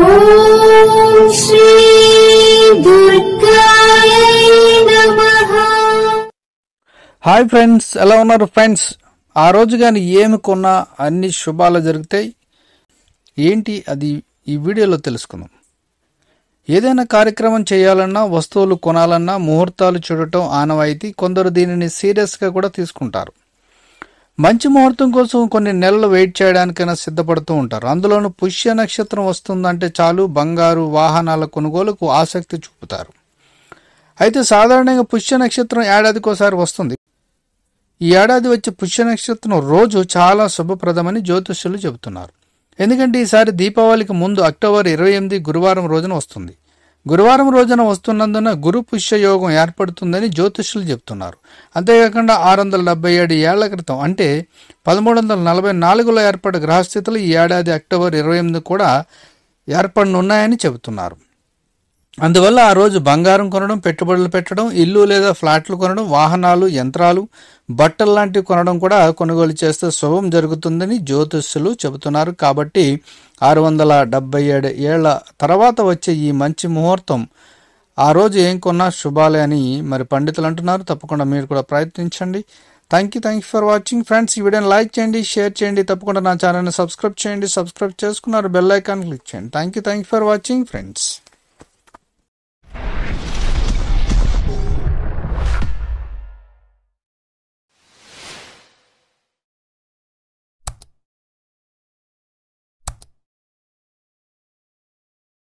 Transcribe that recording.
ఓం శ్రీ దుర్గాయ నమః. Hi friends, ఎలా ఉన్నారు ఫ్రెండ్స్? ఆ రోజు కానీ ఏమి కొన్నా అన్ని శుభాలు జరుగుతాయి. ఏంటి అది ఈ వీడియోలో తెలుసుకుందాం. ఏదైనా కార్యక్రమం చేయాలన్నా, వస్తువులు కొనాలన్నా ముహూర్తాలు చూడటం ఆనవాయితీ. కొందరు దీనిని సీరియస్గా కూడా తీసుకుంటారు. మంచి ముహూర్తం కోసం కొన్ని నెలలు వెయిట్ చేయడానికైనా సిద్ధపడుతూ ఉంటారు. అందులోనూ పుష్య నక్షత్రం వస్తుందంటే చాలు బంగారు, వాహనాల కొనుగోలుకు ఆసక్తి చూపుతారు. అయితే సాధారణంగా పుష్య నక్షత్రం ఏడాదికోసారి వస్తుంది. ఈ ఏడాది వచ్చే పుష్య నక్షత్రం రోజు చాలా శుభప్రదమని జ్యోతిష్యులు చెబుతున్నారు. ఎందుకంటే ఈసారి దీపావళికి ముందు అక్టోబర్ 28 గురువారం రోజున వస్తుంది. గురువారం రోజున వస్తున్నందున గురు పుష్య యోగం ఏర్పడుతుందని జ్యోతిష్యులు చెబుతున్నారు. అంతేకాకుండా 677 ఏళ్ల క్రితం అంటే 1344లో ఏర్పడిన గ్రహస్థితులు ఈ ఏడాది అక్టోబర్ 28 కూడా ఏర్పడనున్నాయని చెబుతున్నారు. అందువల్ల ఆ రోజు బంగారం కొనడం, పెట్టుబడులు పెట్టడం, ఇల్లు లేదా ఫ్లాట్లు కొనడం, వాహనాలు, యంత్రాలు, బట్టలు లాంటివి కొనడం కూడా కొనుగోలు చేస్తే శుభం జరుగుతుందని జ్యోతిష్యులు చెబుతున్నారు. కాబట్టి 677 ఏళ్ల తర్వాత వచ్చే ఈ మంచి ముహూర్తం ఆ రోజు ఏం కొన్నా శుభాలే అని మరి పండితులు అంటున్నారు. తప్పకుండా మీరు కూడా ప్రయత్నించండి. Thank you for watching friends. ఈ వీడియోని లైక్ చేయండి, షేర్ చేయండి. తప్పకుండా నా ఛానల్ని సబ్స్క్రైబ్ చేయండి. సబ్స్క్రైబ్ చేసుకున్నారు బెల్ ఐకాన్ క్లిక్ చేయండి. Thank you for watching friends.